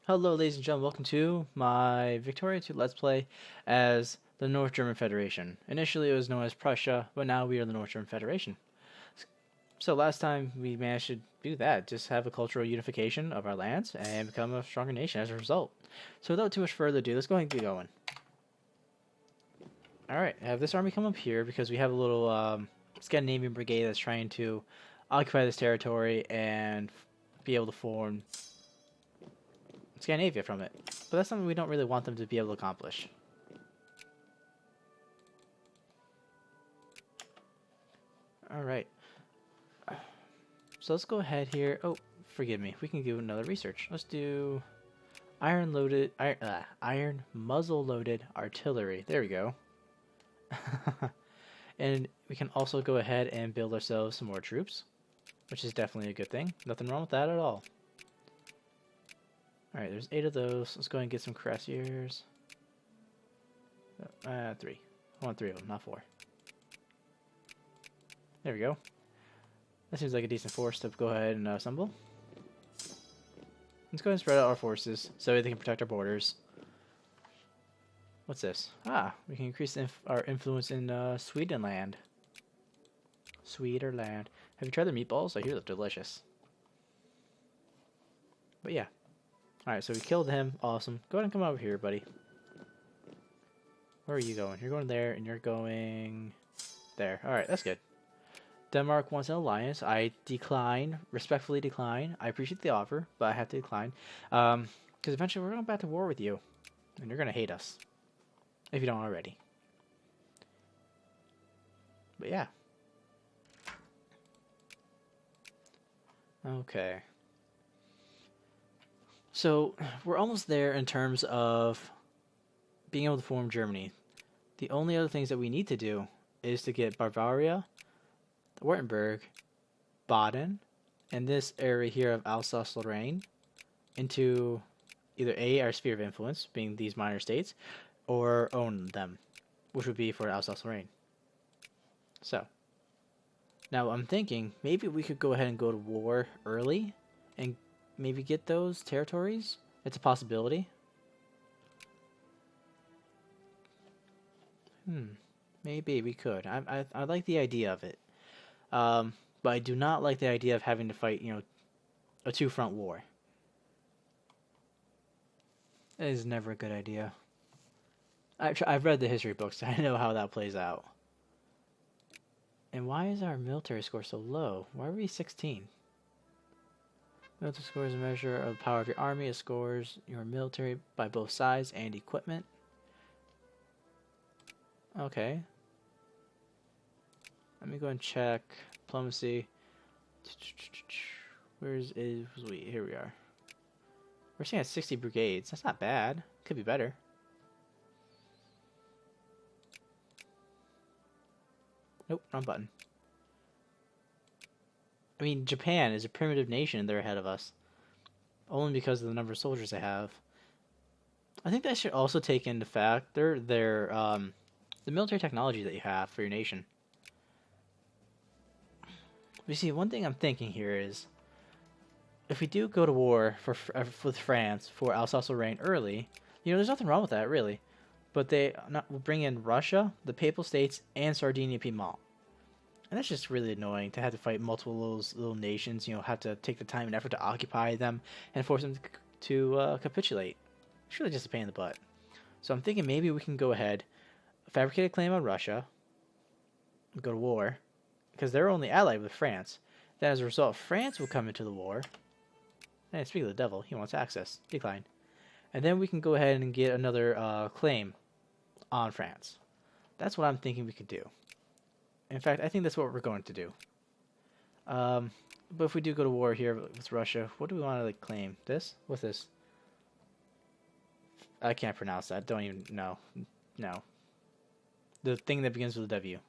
Hello, ladies and gentlemen. Welcome to my Victoria 2 Let's Play as the North German Federation. Initially, it was known as Prussia, but now we are the North German Federation. So last time we managed to do that, just have a cultural unification of our lands and become a stronger nation as a result. So without too much further ado, let's go ahead and get going. Alright, have this army come up here because we have a little Scandinavian brigade that's trying to occupy this territory and be able to form Scandinavia from it. But that's something we don't really want them to be able to accomplish. Alright. So let's go ahead here. Oh, forgive me. We can do another research. Let's do iron muzzle loaded artillery. There we go. And we can also go ahead and build ourselves some more troops, which is definitely a good thing. Nothing wrong with that at all. Alright, there's 8 of those. Let's go ahead and get some cuirassiers. 3. I want 3 of them, not 4. There we go. That seems like a decent force to go ahead and assemble. Let's go ahead and spread out our forces so they can protect our borders. What's this? Ah, we can increase our influence in Swedenland. Swedenland. Have you tried their meatballs? I hear they're delicious. But yeah. Alright, so we killed him. Awesome. Go ahead and come over here, buddy. Where are you going? You're going there, and you're going there. Alright, that's good. Denmark wants an alliance. I decline, respectfully decline. I appreciate the offer, but I have to decline. Because eventually we're going back to war with you. And you're going to hate us. If you don't already. But yeah. Okay. So, we're almost there in terms of being able to form Germany. The only other things that we need to do is to get Bavaria, Württemberg, Baden, and this area here of Alsace-Lorraine into either A, our sphere of influence, being these minor states, or own them, which would be for Alsace-Lorraine. So, now I'm thinking maybe we could go ahead and go to war early and maybe get those territories. It's a possibility. Maybe we could. I like the idea of it. But I do not like the idea of having to fight, a two-front war. It is never a good idea. I've read the history books. I know how that plays out. And why is our military score so low? Why are we 16? Military score is a measure of the power of your army. It scores your military by both size and equipment. Okay. Let me go and check diplomacy. Where's we? Here we are. We're seeing at 60 brigades. That's not bad. Could be better. Nope, wrong button. I mean, Japan is a primitive nation and they're ahead of us. Only because of the number of soldiers they have. I think that should also take into factor the military technology that you have for your nation. You see, one thing I'm thinking here is, if we do go to war with France for Alsace-Lorraine early, there's nothing wrong with that, really. But they will bring in Russia, the Papal States, and Sardinia-Piedmont. And that's just really annoying to have to fight multiple little nations, have to take the time and effort to occupy them and force them to capitulate. It's really just a pain in the butt. So I'm thinking maybe we can go ahead, fabricate a claim on Russia, go to war, because they're only allied with France. Then as a result, France will come into the war. And speaking of the devil, he wants access. Decline. And then we can go ahead and get another claim on France. That's what I'm thinking we could do. In fact, I think that's what we're going to do. But if we do go to war here with Russia, what do we want to claim? This? What's this? I can't pronounce that. Don't even know. No. The thing that begins with a W.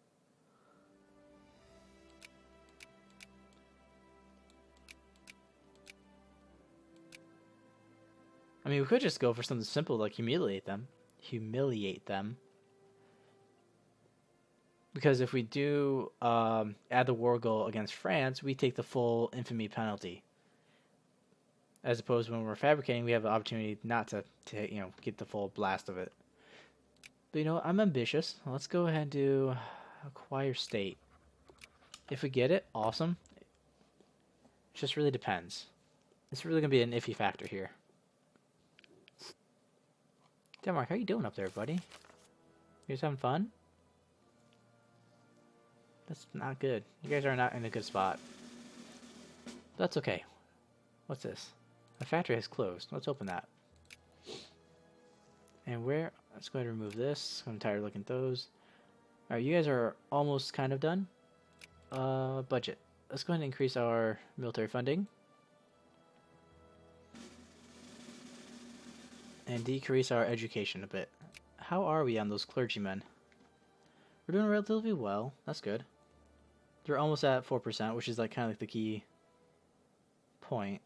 I mean, we could just go for something simple like humiliate them. Humiliate them. Because if we do add the war goal against France, we take the full infamy penalty. As opposed to when we're fabricating, we have the opportunity not to get the full blast of it. But you know, I'm ambitious. Let's go ahead and do acquire state. If we get it, awesome. It just really depends. It's really gonna be an iffy factor here. Denmark, how you doing up there, buddy? You guys having fun? That's not good. You guys are not in a good spot. That's okay. What's this? The factory has closed. Let's open that. And where? Let's go ahead and remove this. I'm tired of looking at those. Alright, you guys are almost kind of done. Budget. Let's go ahead and increase our military funding. And decrease our education a bit. How are we on those clergymen? We're doing relatively well. That's good. They're almost at 4%, which is like kind of like the key point.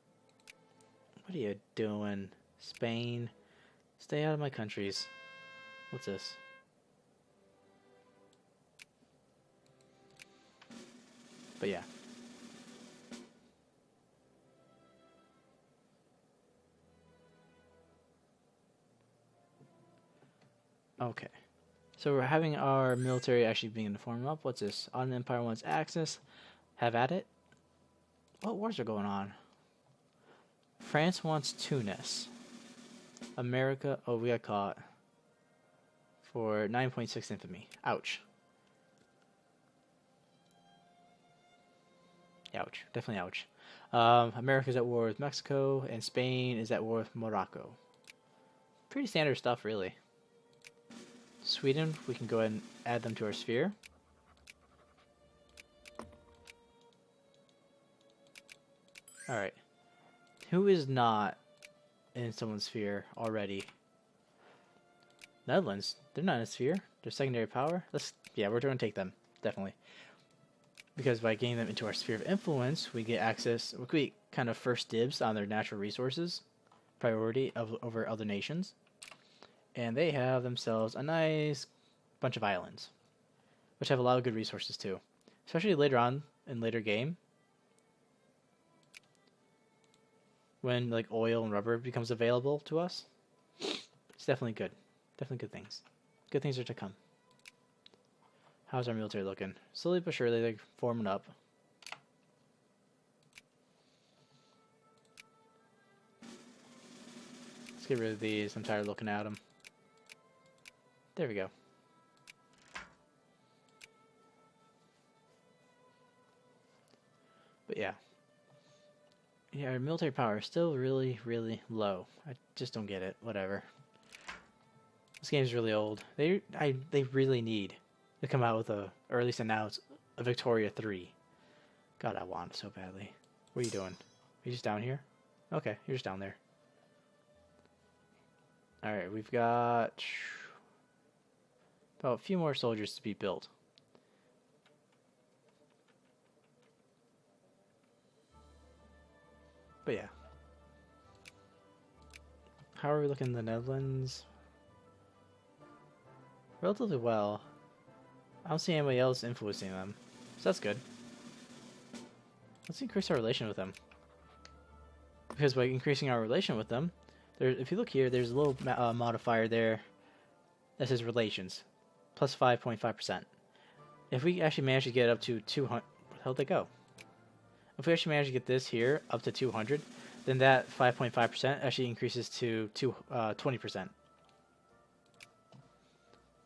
What are you doing? Spain? Stay out of my countries. What's this? But yeah. Okay. So we're having our military actually being to form up. What's this? Ottoman Empire wants Axis. Have at it. What wars are going on? France wants Tunis. America. Oh, we got caught. For 9.6 infamy. Ouch. Ouch. Definitely ouch. America's at war with Mexico. And Spain is at war with Morocco. Pretty standard stuff, really. Sweden, we can go ahead and add them to our sphere. Alright. Who is not in someone's sphere already? Netherlands. They're not in a sphere. They're secondary power. Yeah, we're going to take them. Definitely. Because by getting them into our sphere of influence, we get access, we kind of first dibs on their natural resources. Priority over other nations. And they have themselves a nice bunch of islands, which have a lot of good resources too. Especially later on in later game, when like oil and rubber becomes available to us. It's definitely good. Definitely good things. Good things are to come. How's our military looking? Slowly but surely they're forming up. Let's get rid of these. I'm tired of looking at them. There we go. But yeah. Yeah, our military power is still really, really low. I just don't get it. Whatever. This game's really old. They really need to come out with or at least announce a Victoria 3. God, I want it so badly. What are you doing? Are you just down here? Okay, you're just down there. Alright, we've got about a few more soldiers to be built. But yeah. How are we looking in the Netherlands? Relatively well. I don't see anybody else influencing them. So that's good. Let's increase our relation with them. Because by increasing our relation with them, if you look here, there's a little modifier there that says relations. Plus 5.5%. If we actually manage to get up to 200... Where the hell did they go? If we actually manage to get this here up to 200, then that 5.5% actually increases to 20%.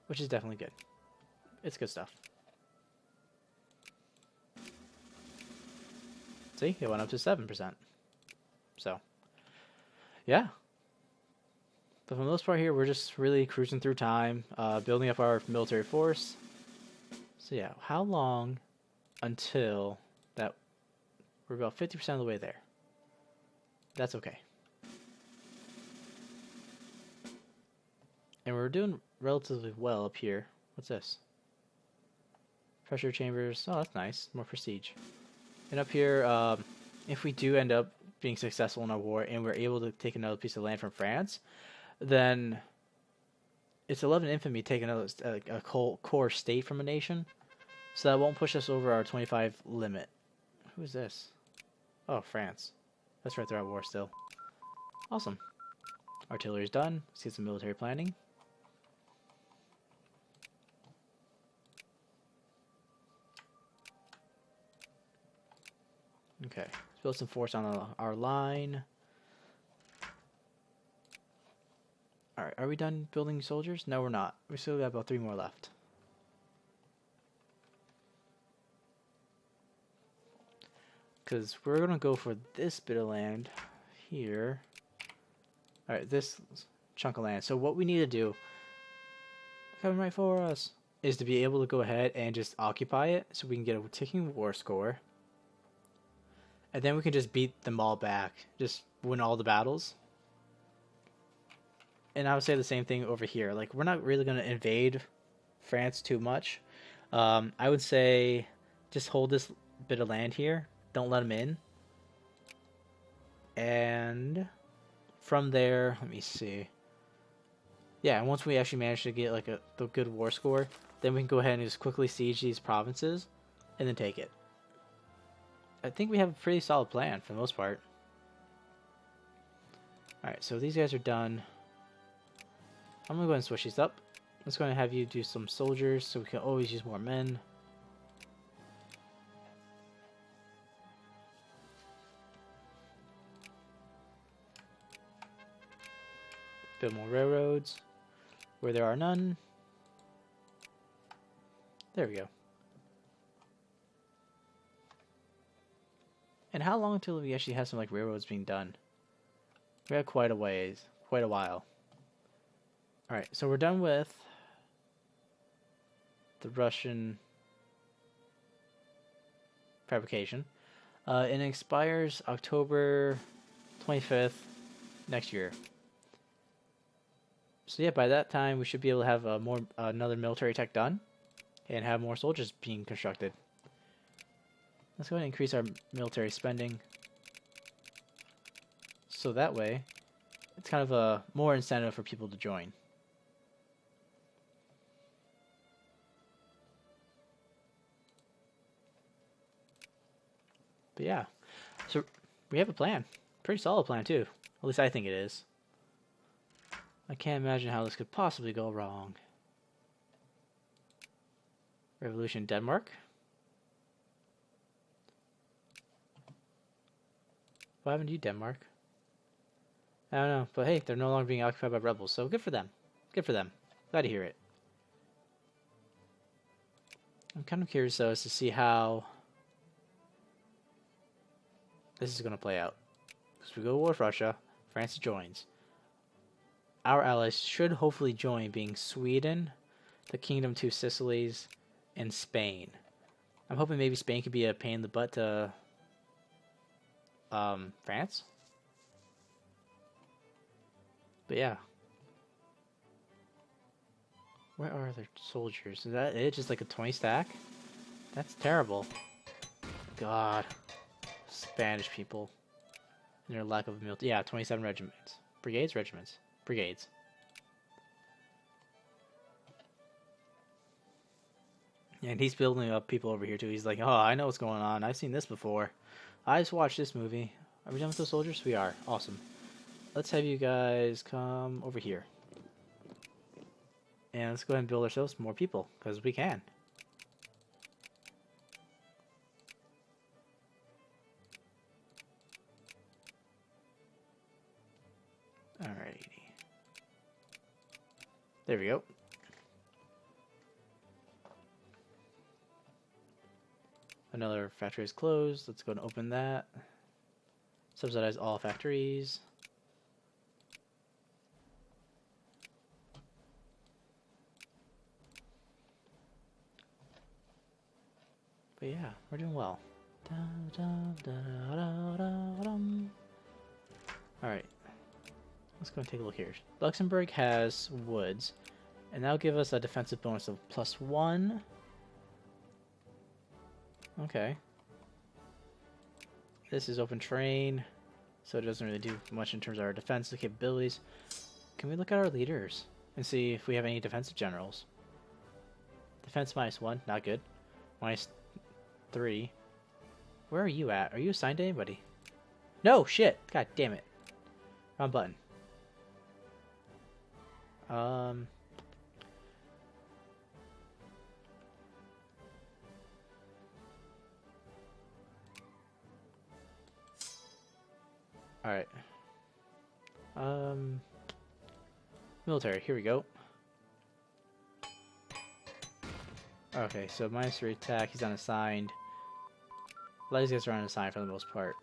Which is definitely good. It's good stuff. See, it went up to 7%. So, yeah. But for the most part here, we're just really cruising through time, building up our military force. So yeah, how long until that we're about 50% of the way there? That's okay. And we're doing relatively well up here. What's this? Pressure chambers. Oh, that's nice. More prestige. And up here, if we do end up being successful in our war and we're able to take another piece of land from France, then it's 11 infamy taking a core state from a nation. So that won't push us over our 25 limit. Who is this? Oh, France. That's right, they're at war still. Awesome. Artillery's done. Let's get some military planning. Okay, let's build some force on our line. Alright, are we done building soldiers? No, we're not. We still got about 3 more left. Because we're going to go for this bit of land here. Alright, this chunk of land. So what we need to do, coming right for us, is to be able to go ahead and just occupy it so we can get a ticking war score. And then we can just beat them all back. Just win all the battles. And I would say the same thing over here. Like, we're not really going to invade France too much. I would say just hold this bit of land here. Don't let them in. And from there, let me see. Yeah, and once we actually manage to get like the good war score, then we can go ahead and just quickly siege these provinces and then take it. I think we have a pretty solid plan for the most part. Alright, so these guys are done. I'm going to go ahead and switch these up. Let's go ahead and have you do some soldiers so we can always use more men. Build more railroads where there are none. There we go. And how long until we actually have some like railroads being done? We have quite a ways, quite a while. Alright, so we're done with the Russian fabrication. It expires October 25th next year. So yeah, by that time we should be able to have another military tech done and have more soldiers being constructed. Let's go ahead and increase our military spending. So that way, it's kind of a more incentive for people to join. But yeah, so we have a plan. Pretty solid plan too. At least I think it is. I can't imagine how this could possibly go wrong. Revolution Denmark. What happened to you, Denmark? I don't know, but hey, they're no longer being occupied by rebels, so good for them. Good for them. Glad to hear it. I'm kind of curious, though, as to see how this is going to play out. Because we go to war with Russia, France joins. Our allies should hopefully join, being Sweden, the Kingdom Two Sicilies, and Spain. I'm hoping maybe Spain could be a pain in the butt to France. But yeah. Where are their soldiers? Is that it? Just like a 20 stack? That's terrible. God. Spanish people. And their lack of military. Yeah, 27 regiments. Brigades? Regiments. Brigades. And he's building up people over here too. He's like, oh, I know what's going on. I've seen this before. I just watched this movie. Are we done with those soldiers? We are. Awesome. Let's have you guys come over here. And let's go ahead and build ourselves more people, because we can. Alrighty. There we go. Another factory is closed. Let's go and open that. Subsidize all factories. But yeah, we're doing well. Alright. Let's go and take a look here. Luxembourg has woods. And that'll give us a defensive bonus of +1. Okay. This is open terrain, so it doesn't really do much in terms of our defensive capabilities. Can we look at our leaders and see if we have any defensive generals? Defense -1, not good. -3. Where are you at? Are you assigned to anybody? No, shit! God damn it. Wrong button. Um. All right. Military. Here we go. Okay, so -3 attack. He's unassigned. A lot of these guys are unassigned for the most part.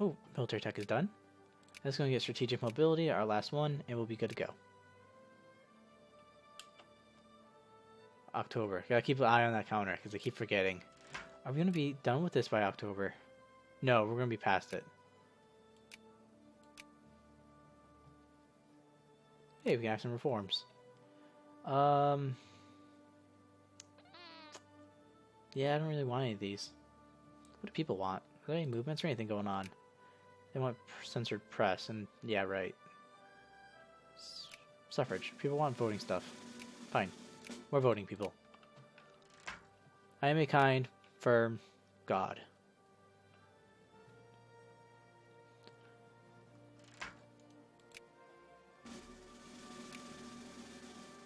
Oh, military tech is done. That's going to get strategic mobility, our last one, and we'll be good to go. October. Gotta keep an eye on that counter, because I keep forgetting. Are we going to be done with this by October? No, we're going to be past it. Hey, we can have some reforms. Yeah, I don't really want any of these. What do people want? Are there any movements or anything going on? They want censored press, and yeah, right. Suffrage. People want voting stuff. Fine. More voting people. I am a kind, firm God.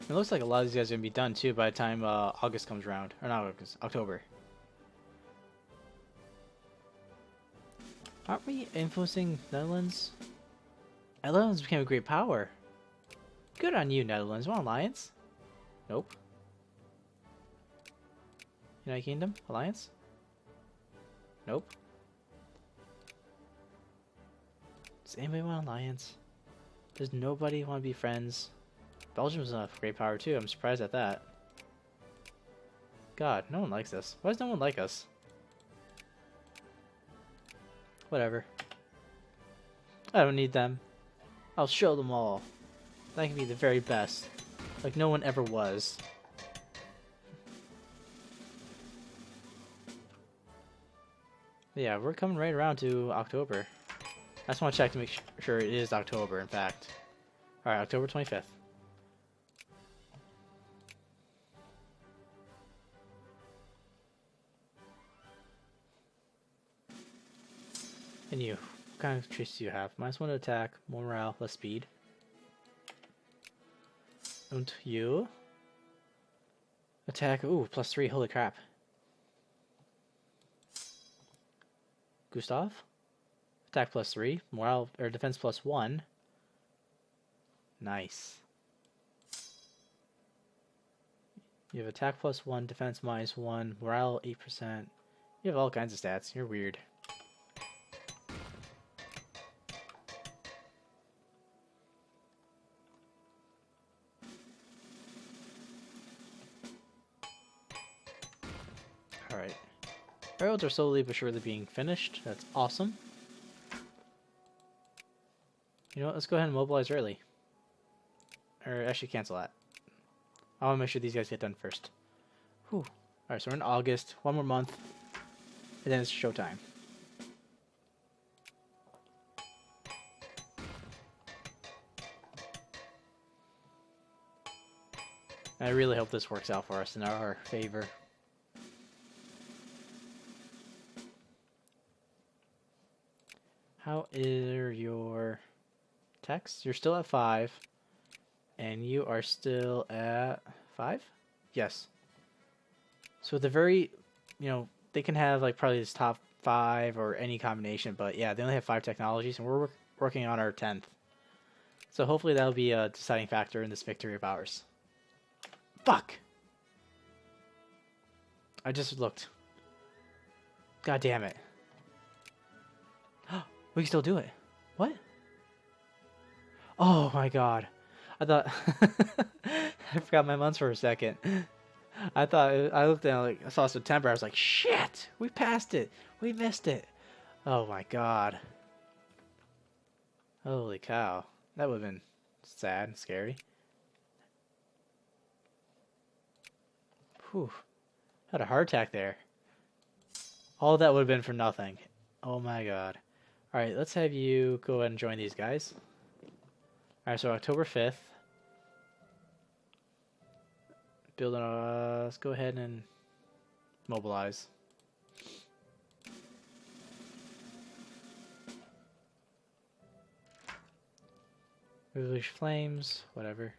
It looks like a lot of these guys are going to be done too by the time August comes around. Or not August, October. Aren't we influencing Netherlands? Netherlands became a great power. Good on you, Netherlands. Want alliance? Nope. United Kingdom? Alliance? Nope. Does anybody want alliance? Does nobody want to be friends? Belgium's a great power too. I'm surprised at that. God, no one likes us. Why does no one like us? Whatever. I don't need them. I'll show them all. I can be the very best. Like no one ever was. Yeah, we're coming right around to October. I just want to check to make sure it is October, in fact. Alright, October 25th. And you, what kind of traits do you have? -1 to attack, more morale, less speed. And you? Attack, ooh, +3, holy crap. Gustav? Attack +3, morale, or defense +1. Nice. You have attack +1, defense -1, morale 8%. You have all kinds of stats, you're weird. Alright. Railroads are slowly but surely being finished. That's awesome. You know what? Let's go ahead and mobilize early. Or actually cancel that. I want to make sure these guys get done first. Whew. Alright, so we're in August. One more month. And then it's showtime. I really hope this works out for us in our favor. How are your techs? You're still at 5. And you are still at 5? Yes. So the very, you know, they can have like probably this top 5 or any combination, but yeah, they only have 5 technologies, and we're working on our 10th. So hopefully that'll be a deciding factor in this victory of ours. Fuck! I just looked. God damn it. We can still do it. What? Oh my god. I thought... I forgot my months for a second. I thought... I looked at it like... I saw September. I was like, shit! We passed it! We missed it! Oh my god. Holy cow. That would have been sad and scary. Whew. Had a heart attack there. All that would have been for nothing. Oh my god. Alright, let's have you go ahead and join these guys. Alright, so October 5th. Building a... let's go ahead and mobilize. Unleash flames, whatever.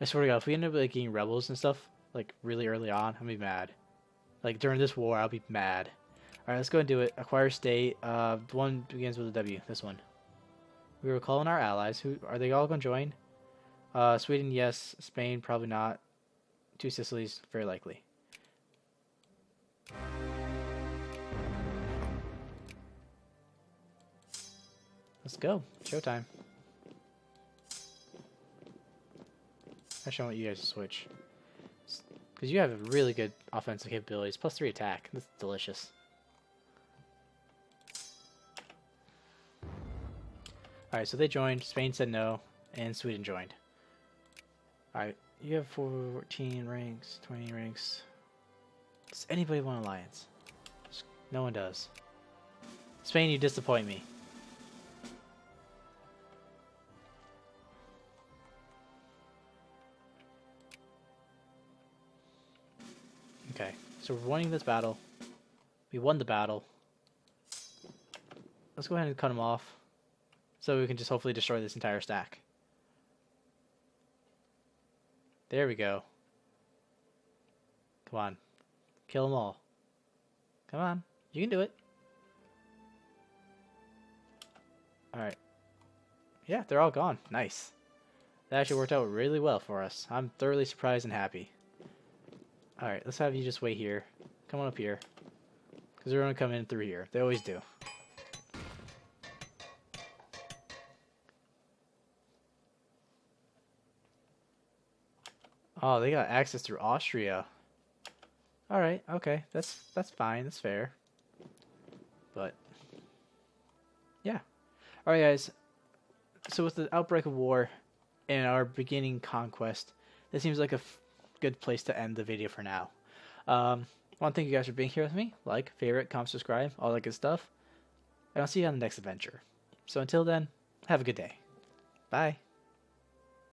I swear to God, if we end up like getting rebels and stuff like really early on, I'm gonna be mad. Like during this war, I'll be mad. All right, let's go and do it. Acquire state. The one begins with a W. This one. We were calling our allies. Who are they all gonna join? Sweden, yes. Spain, probably not. Two Sicilies, very likely. Let's go. Showtime. Actually, I want you guys to switch. Because you have really good offensive capabilities. Plus 3 attack. That's delicious. Alright, so they joined. Spain said no. And Sweden joined. Alright, you have 14 ranks, 20 ranks. Does anybody want an alliance? No one does. Spain, you disappoint me. Okay, so we're winning this battle. We won the battle. Let's go ahead and cut them off, so we can just hopefully destroy this entire stack. There we go. Come on. Kill them all. Come on. You can do it. Alright. Yeah, they're all gone. Nice. That actually worked out really well for us. I'm thoroughly surprised and happy. Alright, let's have you just wait here. Come on up here. Because they're going to come in through here. They always do. Oh, they got access through Austria. Alright, okay. That's fine. That's fair. But, yeah. Alright, guys. So with the outbreak of war and our beginning conquest, this seems like a good place to end the video for now. I want to thank you guys for being here with me. Like, favorite, comment, subscribe, all that good stuff. And I'll see you on the next adventure. So until then, have a good day. Bye.